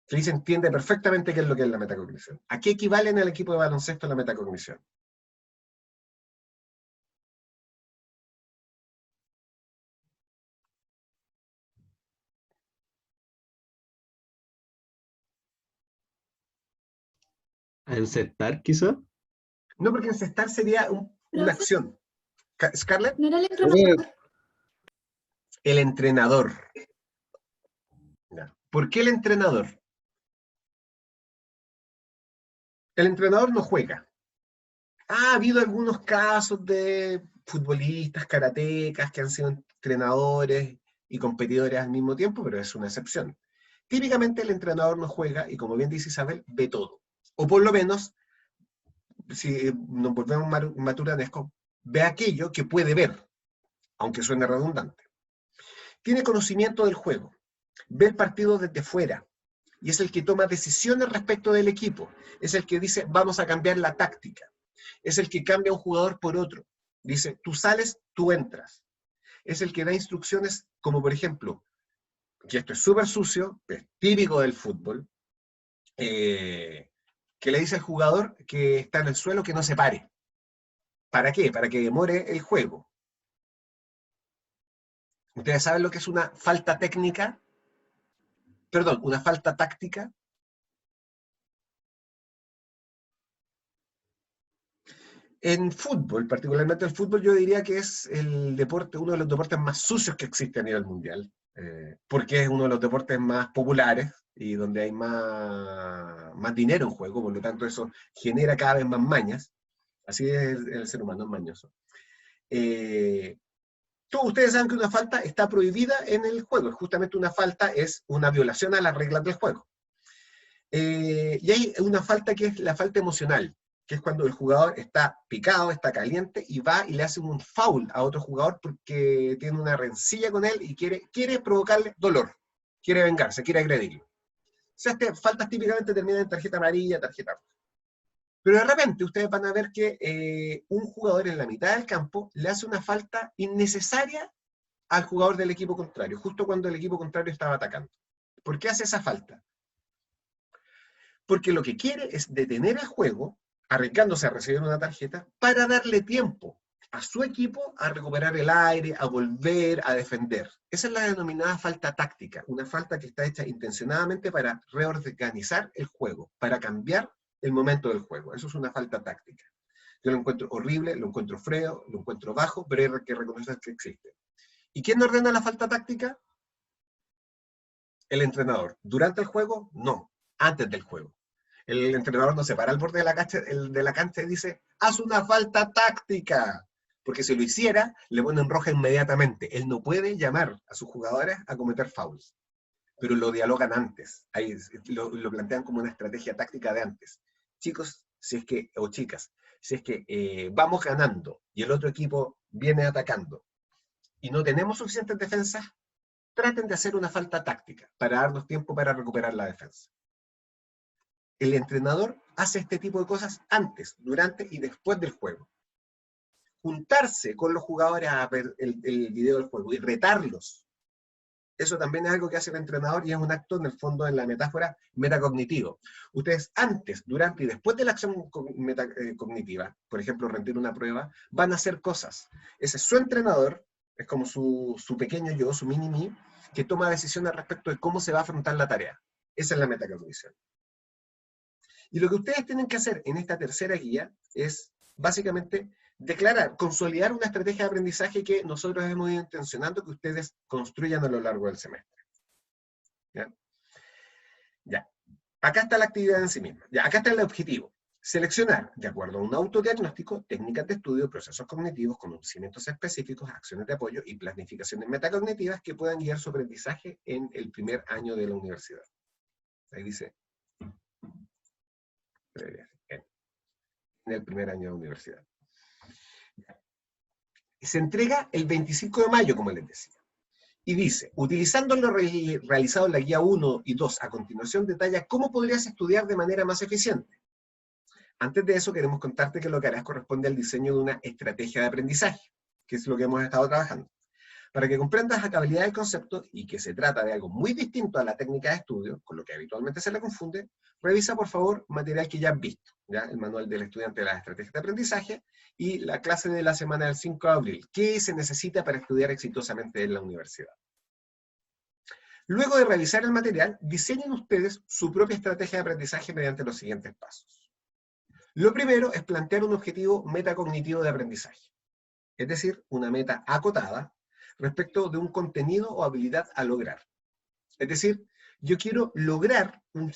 Feliz entiende perfectamente qué es lo que es la metacognición. ¿A qué equivale en el equipo de baloncesto la metacognición? ¿A encestar, quizá? No, porque encestar sería una Profe, acción. Scarlett, ¿no era el entrenador? el entrenador. Ya. ¿Por qué el entrenador? El entrenador no juega. Ha habido algunos casos de futbolistas, karatecas, que han sido entrenadores y competidores al mismo tiempo, pero es una excepción. Típicamente el entrenador no juega y, como bien dice Isabel, ve todo. O por lo menos, si nos volvemos maturanescos, ve aquello que puede ver, aunque suene redundante. Tiene conocimiento del juego, ve el partido desde fuera, y es el que toma decisiones respecto del equipo. Es el que dice, vamos a cambiar la táctica. Es el que cambia un jugador por otro. Dice, tú sales, tú entras. Es el que da instrucciones, como por ejemplo, que esto es súper sucio, es típico del fútbol, que le dice al jugador que está en el suelo que no se pare. ¿Para qué? Para que demore el juego. ¿Ustedes saben lo que es una falta técnica? Perdón, una falta táctica. En fútbol, particularmente el fútbol, yo diría que es el deporte, uno de los deportes más sucios que existe a nivel mundial, porque es uno de los deportes más populares y donde hay más dinero en juego, por lo tanto eso genera cada vez más mañas. Así es el ser humano, es mañoso. Todos ustedes saben que una falta está prohibida en el juego, justamente una falta es una violación a las reglas del juego. Y hay una falta que es la falta emocional, que es cuando el jugador está picado, está caliente, y va y le hace un foul a otro jugador porque tiene una rencilla con él y quiere provocarle dolor, quiere vengarse, quiere agredirlo. O sea, estas faltas típicamente terminan en tarjeta amarilla, tarjeta roja. Pero de repente ustedes van a ver que un jugador en la mitad del campo le hace una falta innecesaria al jugador del equipo contrario, justo cuando el equipo contrario estaba atacando. ¿Por qué hace esa falta? Porque lo que quiere es detener el juego, arriesgándose a recibir una tarjeta, para darle tiempo a su equipo a recuperar el aire, a volver, a defender. Esa es la denominada falta táctica, una falta que está hecha intencionadamente para reorganizar el juego, para cambiar el momento del juego. Eso es una falta táctica. Yo lo encuentro horrible, lo encuentro feo, lo encuentro bajo, pero hay que reconocer que existe. ¿Y quién ordena la falta táctica? El entrenador. ¿Durante el juego? No, antes del juego. El entrenador no se para al borde de la cancha y dice, haz una falta táctica. Porque si lo hiciera, le ponen roja inmediatamente. Él no puede llamar a sus jugadores a cometer fouls. Pero lo dialogan antes. Ahí lo plantean como una estrategia táctica de antes. Chicos, o chicas, si es que vamos ganando y el otro equipo viene atacando y no tenemos suficientes defensas, traten de hacer una falta táctica para darnos tiempo para recuperar la defensa. El entrenador hace este tipo de cosas antes, durante y después del juego. Juntarse con los jugadores a ver el video del juego y retarlos. Eso también es algo que hace el entrenador y es un acto, en el fondo, en la metáfora, metacognitivo. Ustedes antes, durante y después de la acción cognitiva, por ejemplo, rendir una prueba, van a hacer cosas. Ese es su entrenador, es como su pequeño yo, su mini-mí, que toma decisiones respecto de cómo se va a afrontar la tarea. Esa es la metacognición. Y lo que ustedes tienen que hacer en esta tercera guía es, básicamente, declarar, consolidar una estrategia de aprendizaje que nosotros hemos ido intencionando que ustedes construyan a lo largo del semestre. ¿Ya? Ya. Acá está la actividad en sí misma. Ya, acá está el objetivo. Seleccionar, de acuerdo a un autodiagnóstico, técnicas de estudio, procesos cognitivos, conocimientos específicos, acciones de apoyo y planificaciones metacognitivas que puedan guiar su aprendizaje en el primer año de la universidad. Ahí dice, en el primer año de la universidad. Se entrega el 25 de mayo, como les decía. Y dice, utilizando lo realizado en la guía 1 y 2, a continuación detalla cómo podrías estudiar de manera más eficiente. Antes de eso, queremos contarte que lo que harás corresponde al diseño de una estrategia de aprendizaje, que es lo que hemos estado trabajando. Para que comprendas la cabalidad del concepto y que se trata de algo muy distinto a la técnica de estudio, con lo que habitualmente se le confunde, revisa por favor material que ya has visto, ¿ya? El manual del estudiante de las estrategias de aprendizaje y la clase de la semana del 5 de abril. ¿Qué se necesita para estudiar exitosamente en la universidad? Luego de revisar el material, diseñen ustedes su propia estrategia de aprendizaje mediante los siguientes pasos. Lo primero es plantear un objetivo metacognitivo de aprendizaje, es decir, una meta acotada respecto de un contenido o habilidad a lograr. Es decir, yo quiero lograr un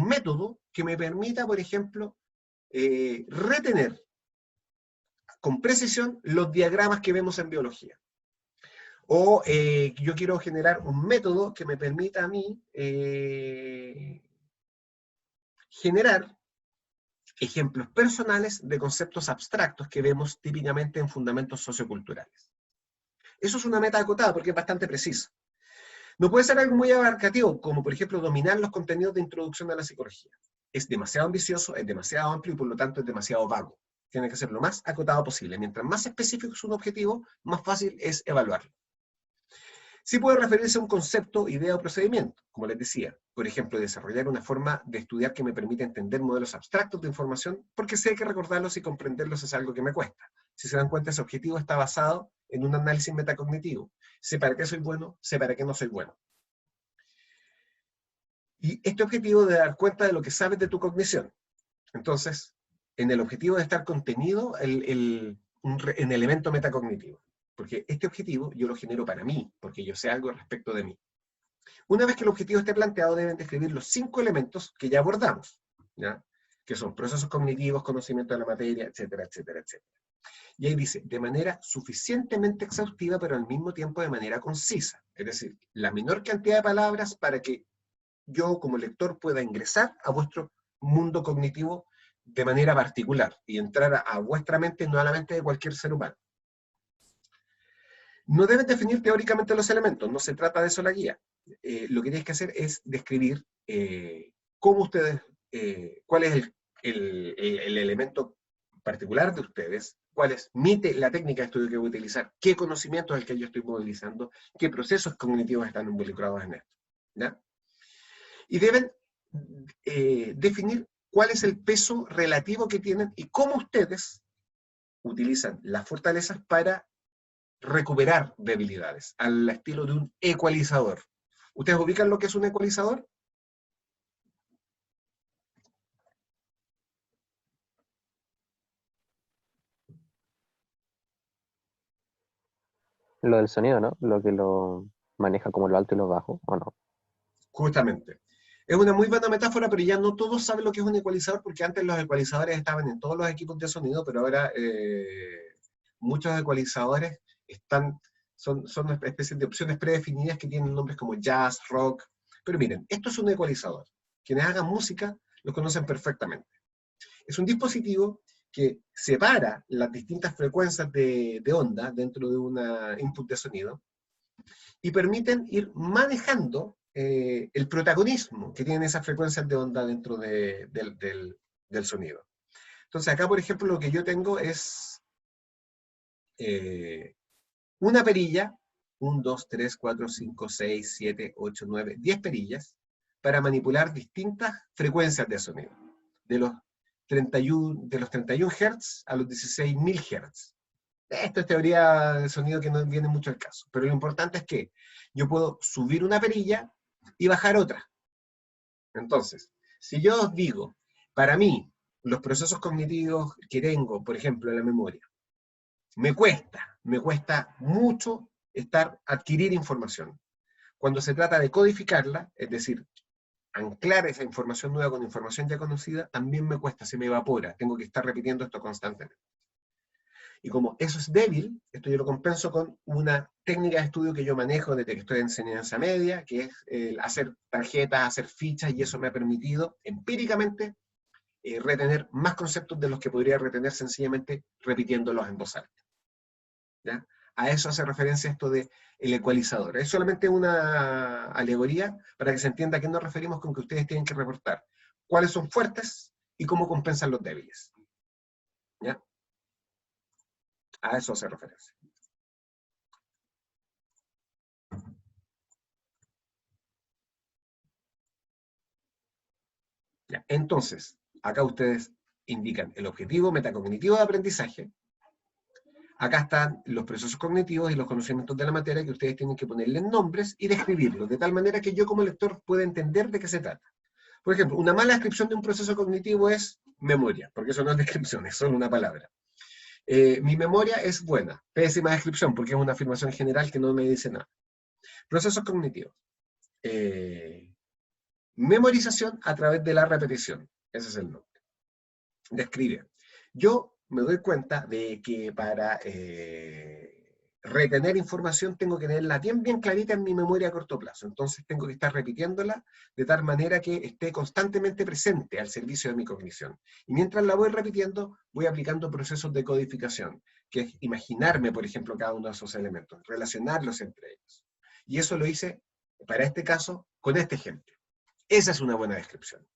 método que me permita, por ejemplo, retener con precisión los diagramas que vemos en biología. O yo quiero generar un método que me permita a mí generar ejemplos personales de conceptos abstractos que vemos típicamente en fundamentos socioculturales. Eso es una meta acotada porque es bastante preciso. No puede ser algo muy abarcativo, como por ejemplo dominar los contenidos de introducción a la psicología. Es demasiado ambicioso, es demasiado amplio y por lo tanto es demasiado vago. Tiene que ser lo más acotado posible. Mientras más específico es un objetivo, más fácil es evaluarlo. Sí puede referirse a un concepto, idea o procedimiento, como les decía. Por ejemplo, desarrollar una forma de estudiar que me permita entender modelos abstractos de información, porque sé que recordarlos y comprenderlos es algo que me cuesta. Si se dan cuenta, ese objetivo está basado en un análisis metacognitivo. Sé para qué soy bueno, sé para qué no soy bueno. Y este objetivo de dar cuenta de lo que sabes de tu cognición. Entonces, en el objetivo de estar contenido en elemento metacognitivo. Porque este objetivo yo lo genero para mí, porque yo sé algo respecto de mí. Una vez que el objetivo esté planteado, deben describir los 5 elementos que ya abordamos, ¿ya? Que son procesos cognitivos, conocimiento de la materia, etcétera, etcétera, etcétera. Y ahí dice, de manera suficientemente exhaustiva, pero al mismo tiempo de manera concisa. Es decir, la menor cantidad de palabras para que yo como lector pueda ingresar a vuestro mundo cognitivo de manera particular y entrar a vuestra mente, no a la mente de cualquier ser humano. No debes definir teóricamente los elementos, no se trata de eso la guía. Lo que tienes que hacer es describir cómo ustedes, cuál es el elemento particular de ustedes, cuál es la técnica de estudio que voy a utilizar, qué conocimiento es el que yo estoy movilizando, qué procesos cognitivos están involucrados en esto, ¿ya? Y deben definir cuál es el peso relativo que tienen y cómo ustedes utilizan las fortalezas para recuperar debilidades, al estilo de un ecualizador. ¿Ustedes ubican lo que es un ecualizador? Lo del sonido, ¿no? Lo que lo maneja como lo alto y lo bajo, ¿o no? Justamente. Es una muy buena metáfora, pero ya no todos saben lo que es un ecualizador, porque antes los ecualizadores estaban en todos los equipos de sonido, pero ahora muchos ecualizadores son especies de opciones predefinidas que tienen nombres como jazz, rock. Pero miren, esto es un ecualizador. Quienes hagan música lo conocen perfectamente. Es un dispositivo que separa las distintas frecuencias de onda dentro de una input de sonido y permiten ir manejando el protagonismo que tienen esas frecuencias de onda dentro del sonido. Entonces acá, por ejemplo, lo que yo tengo es una perilla, 1, 2, 3, 4, 5, 6, 7, 8, 9, 10 perillas, para manipular distintas frecuencias de sonido, de los 31 Hz a los 16.000 Hz. Esto es teoría del sonido que no viene mucho al caso, pero lo importante es que yo puedo subir una perilla y bajar otra. Entonces, si yo os digo, para mí, los procesos cognitivos que tengo, por ejemplo, en la memoria, me cuesta mucho adquirir información. Cuando se trata de codificarla, es decir, anclar esa información nueva con información ya conocida, también me cuesta, se me evapora, tengo que estar repitiendo esto constantemente. Y como eso es débil, esto yo lo compenso con una técnica de estudio que yo manejo desde que estoy en enseñanza media, que es hacer tarjetas, hacer fichas, y eso me ha permitido empíricamente retener más conceptos de los que podría retener sencillamente repitiéndolos en voz alta. ¿Ya? A eso hace referencia esto de el ecualizador. Es solamente una alegoría para que se entienda a qué nos referimos con que ustedes tienen que reportar cuáles son fuertes y cómo compensan los débiles. ¿Ya? A eso hace referencia. Ya, entonces, acá ustedes indican el objetivo metacognitivo de aprendizaje. Acá están los procesos cognitivos y los conocimientos de la materia que ustedes tienen que ponerle nombres y describirlos, de tal manera que yo como lector pueda entender de qué se trata. Por ejemplo, una mala descripción de un proceso cognitivo es memoria, porque eso no es descripción, es solo una palabra. Mi memoria es buena. Pésima descripción, porque es una afirmación general que no me dice nada. Procesos cognitivos. Memorización a través de la repetición. Ese es el nombre. Describe. Yo me doy cuenta de que para retener información tengo que tenerla bien, bien clarita en mi memoria a corto plazo. Entonces tengo que estar repitiéndola de tal manera que esté constantemente presente al servicio de mi cognición. Y mientras la voy repitiendo, voy aplicando procesos de codificación, que es imaginarme, por ejemplo, cada uno de esos elementos, relacionarlos entre ellos. Y eso lo hice, para este caso, con este ejemplo. Esa es una buena descripción.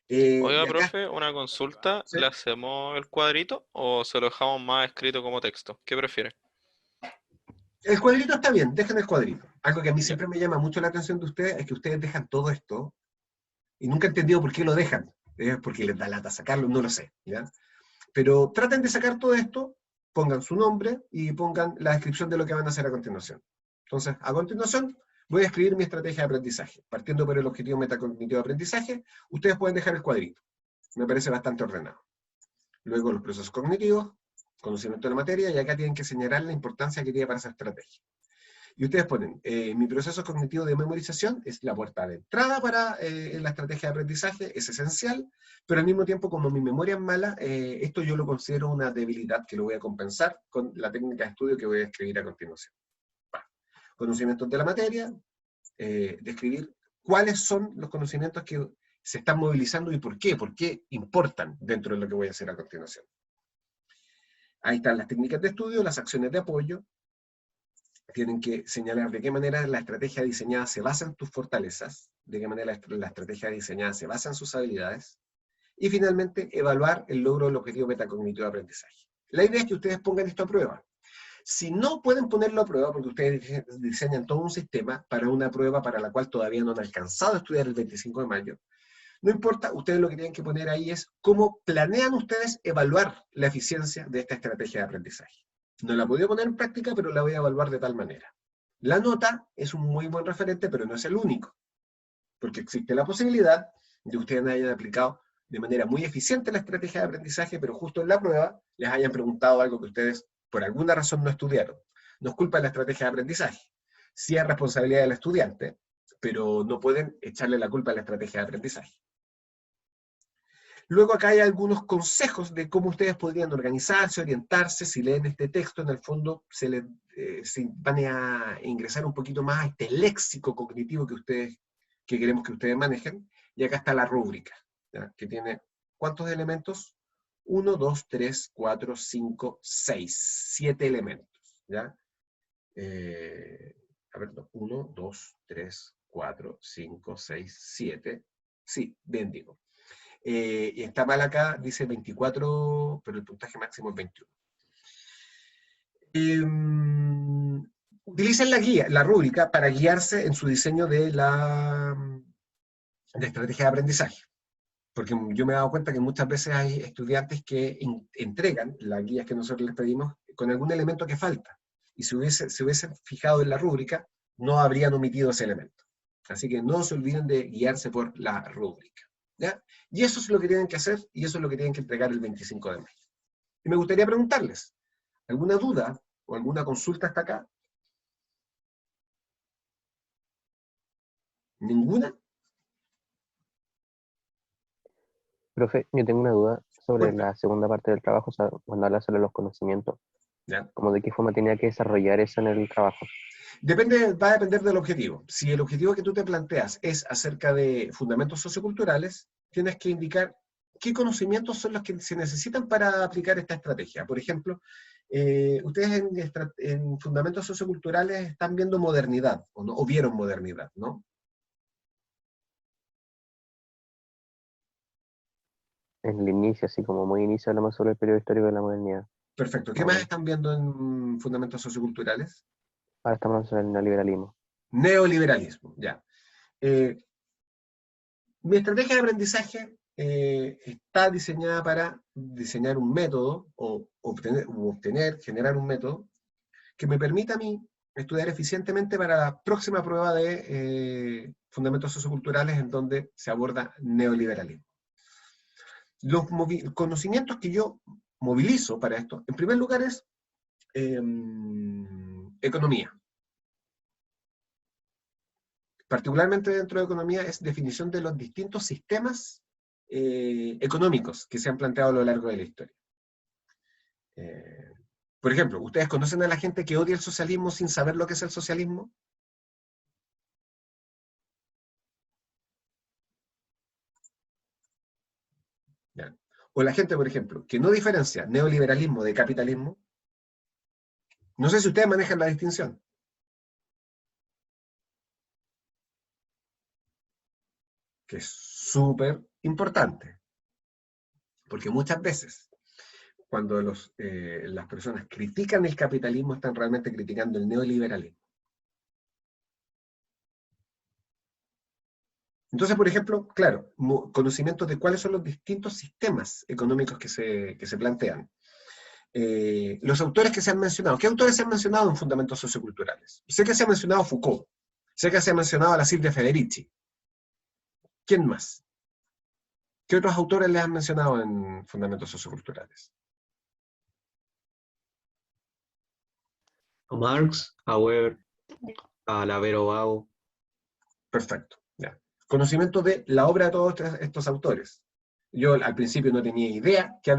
Oiga, Y acá, profe, una consulta, ¿sí? ¿le hacemos el cuadrito o se lo dejamos más escrito como texto? ¿Qué prefiere? El cuadrito está bien, dejen el cuadrito. Algo que a mí Ya. siempre me llama mucho la atención de ustedes es que ustedes dejan todo esto y nunca he entendido por qué lo dejan. ¿Es porque les da lata sacarlo? No lo sé, ¿ya? Pero traten de sacar todo esto, pongan su nombre y pongan la descripción de lo que van a hacer a continuación. Entonces, a continuación, voy a escribir mi estrategia de aprendizaje. Partiendo por el objetivo metacognitivo de aprendizaje, ustedes pueden dejar el cuadrito. Me parece bastante ordenado. Luego los procesos cognitivos, conocimiento de la materia, y acá tienen que señalar la importancia que tiene para esa estrategia. Y ustedes ponen, mi proceso cognitivo de memorización es la puerta de entrada para la estrategia de aprendizaje, es esencial, pero al mismo tiempo, como mi memoria es mala, esto yo lo considero una debilidad que lo voy a compensar con la técnica de estudio que voy a escribir a continuación. Bueno, conocimientos de la materia, describir cuáles son los conocimientos que se están movilizando y por qué importan dentro de lo que voy a hacer a continuación. Ahí están las técnicas de estudio, las acciones de apoyo. Tienen que señalar de qué manera la estrategia diseñada se basa en tus fortalezas, de qué manera la estrategia diseñada se basa en sus habilidades, y finalmente evaluar el logro del objetivo metacognitivo de aprendizaje. La idea es que ustedes pongan esto a prueba. Si no pueden ponerlo a prueba, porque ustedes diseñan todo un sistema para una prueba para la cual todavía no han alcanzado a estudiar el 25 de mayo, no importa, ustedes lo que tienen que poner ahí es cómo planean ustedes evaluar la eficiencia de esta estrategia de aprendizaje. No la he podido poner en práctica, pero la voy a evaluar de tal manera. La nota es un muy buen referente, pero no es el único, porque existe la posibilidad de que ustedes hayan aplicado de manera muy eficiente la estrategia de aprendizaje, pero justo en la prueba les hayan preguntado algo que ustedes por alguna razón no estudiaron. No es culpa de la estrategia de aprendizaje. Sí es responsabilidad del estudiante, pero no pueden echarle la culpa a la estrategia de aprendizaje. Luego acá hay algunos consejos de cómo ustedes podrían organizarse, orientarse. Si leen este texto, en el fondo se van a ingresar un poquito más a este léxico cognitivo que queremos que ustedes manejen. Y acá está la rúbrica, ¿ya? Que tiene ¿cuántos elementos? 1, 2, 3, 4, 5, 6. 7 elementos, ¿ya? A ver, 1, 2, 3, 4, 5, 6, 7. Sí, bien digo. Y está mal acá, dice 24, pero el puntaje máximo es 21. Utilicen la guía, la rúbrica, para guiarse en su diseño de estrategia de aprendizaje. Porque yo me he dado cuenta que muchas veces hay estudiantes que entregan las guías que nosotros les pedimos con algún elemento que falta. Y si hubiesen fijado en la rúbrica, no habrían omitido ese elemento. Así que no se olviden de guiarse por la rúbrica, ¿ya? Y eso es lo que tienen que hacer, y eso es lo que tienen que entregar el 25 de mayo. Y me gustaría preguntarles, ¿alguna duda o alguna consulta hasta acá? ¿Ninguna? Profe, yo tengo una duda sobre Cuéntame. la segunda parte del trabajo, o sea, cuando habla sobre los conocimientos, ¿Ya? como de qué forma tenía que desarrollar eso en el trabajo. Va a depender del objetivo. Si el objetivo que tú te planteas es acerca de fundamentos socioculturales, tienes que indicar qué conocimientos son los que se necesitan para aplicar esta estrategia. Por ejemplo, ustedes en fundamentos socioculturales están viendo modernidad, ¿o no? O vieron modernidad, ¿no? En el inicio, así como muy inicio, hablamos sobre el periodo histórico de la modernidad. Perfecto. ¿Qué más están viendo en fundamentos socioculturales? Ahora estamos en el neoliberalismo. Neoliberalismo, ya. Mi estrategia de aprendizaje está diseñada para diseñar un método o generar un método que me permita a mí estudiar eficientemente para la próxima prueba de fundamentos socioculturales en donde se aborda neoliberalismo. Los conocimientos que yo movilizo para esto, en primer lugar es economía. Particularmente dentro de economía es definición de los distintos sistemas económicos que se han planteado a lo largo de la historia. Por ejemplo, ¿ustedes conocen a la gente que odia el socialismo sin saber lo que es el socialismo? ¿Ya? O la gente, por ejemplo, que no diferencia neoliberalismo de capitalismo. No sé si ustedes manejan la distinción. Que es súper importante. Porque muchas veces, cuando las personas critican el capitalismo, están realmente criticando el neoliberalismo. Entonces, por ejemplo, claro, conocimientos de cuáles son los distintos sistemas económicos que se plantean. Los autores que se han mencionado. ¿Qué autores se han mencionado en fundamentos socioculturales? Sé que se ha mencionado Foucault. Sé que se ha mencionado a la Silvia Federici. ¿Quién más? ¿Qué otros autores les han mencionado en fundamentos socioculturales? A Marx, a Weber, a Lavero Bao. Perfecto. Ya. Conocimiento de la obra de todos estos autores. Yo al principio no tenía idea que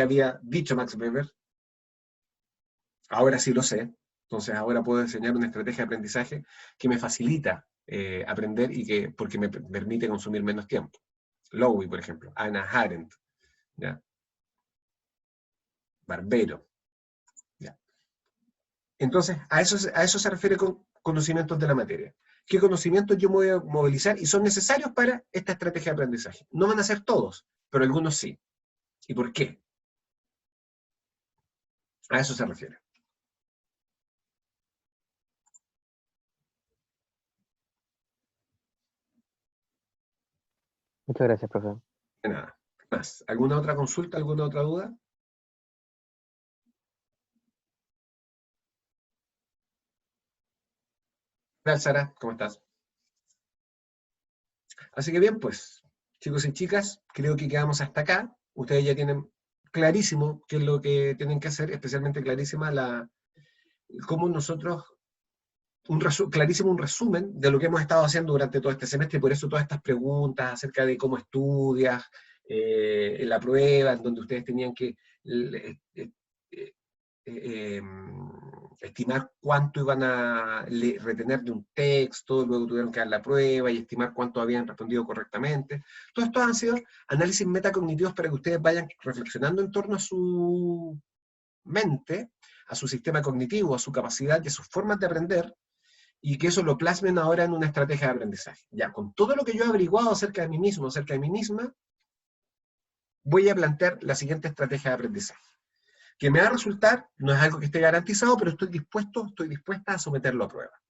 había dicho Max Weber. Ahora sí lo sé. Entonces ahora puedo diseñar una estrategia de aprendizaje que me facilita aprender y porque me permite consumir menos tiempo. Lowy, por ejemplo, Hannah Arendt, ¿ya? Barbero. ¿Ya? Entonces, a eso se refiere con conocimientos de la materia. ¿Qué conocimientos yo me voy a movilizar y son necesarios para esta estrategia de aprendizaje? No van a ser todos, pero algunos sí. ¿Y por qué? A eso se refiere. Muchas gracias, profe. De nada. Más. ¿Alguna otra consulta, alguna otra duda? ¿Qué tal, Sara? ¿Cómo estás? Así que bien, pues, chicos y chicas, creo que quedamos hasta acá. Ustedes ya tienen clarísimo qué es lo que tienen que hacer, especialmente clarísima cómo nosotros, clarísimo un resumen de lo que hemos estado haciendo durante todo este semestre, y por eso todas estas preguntas acerca de cómo estudias, en la prueba, en donde ustedes tenían que estimar cuánto iban a retener de un texto, luego tuvieron que dar la prueba y estimar cuánto habían respondido correctamente. Todo esto han sido análisis metacognitivos para que ustedes vayan reflexionando en torno a su mente, a su sistema cognitivo, a su capacidad y a sus formas de aprender, y que eso lo plasmen ahora en una estrategia de aprendizaje. Ya, con todo lo que yo he averiguado acerca de mí mismo, acerca de mí misma, voy a plantear la siguiente estrategia de aprendizaje. Que me va a resultar, no es algo que esté garantizado, pero estoy dispuesta a someterlo a prueba.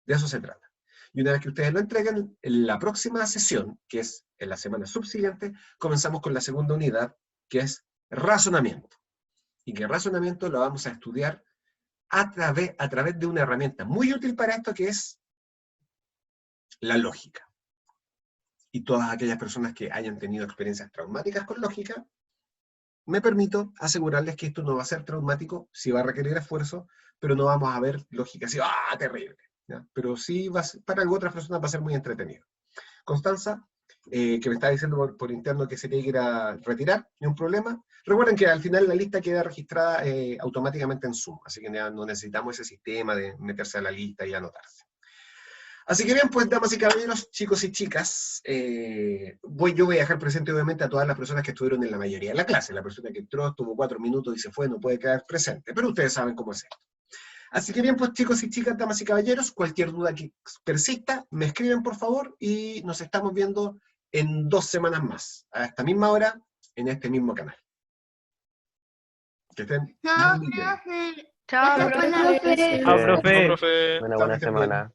De eso se trata. Y una vez que ustedes lo entreguen, en la próxima sesión, que es en la semana subsiguiente, comenzamos con la segunda unidad, que es razonamiento. Y que razonamiento lo vamos a estudiar a través de una herramienta muy útil para esto, que es la lógica. Y todas aquellas personas que hayan tenido experiencias traumáticas con lógica, me permito asegurarles que esto no va a ser traumático, sí va a requerir esfuerzo, pero no vamos a ver lógica así, ¡ah, terrible! ¿Ya? Pero sí, para otras personas va a ser muy entretenido. Constanza, que me está diciendo por interno que se tiene que ir a retirar, ni un problema. Recuerden que al final la lista queda registrada automáticamente en Zoom, así que ya no necesitamos ese sistema de meterse a la lista y anotarse. Así que bien, pues, damas y caballeros, chicos y chicas, yo voy a dejar presente obviamente a todas las personas que estuvieron en la mayoría de la clase. La persona que entró, estuvo 4 minutos y se fue, no puede quedar presente, pero ustedes saben cómo es esto. Así que bien, pues, chicos y chicas, damas y caballeros, cualquier duda que persista, me escriben por favor, y nos estamos viendo en 2 semanas más, a esta misma hora, en este mismo canal. Que estén No, muy bien. profe. Chao, Gracias, profe. profe. Bien. Chao, profe. Una Chao, que buena estén bien. semana.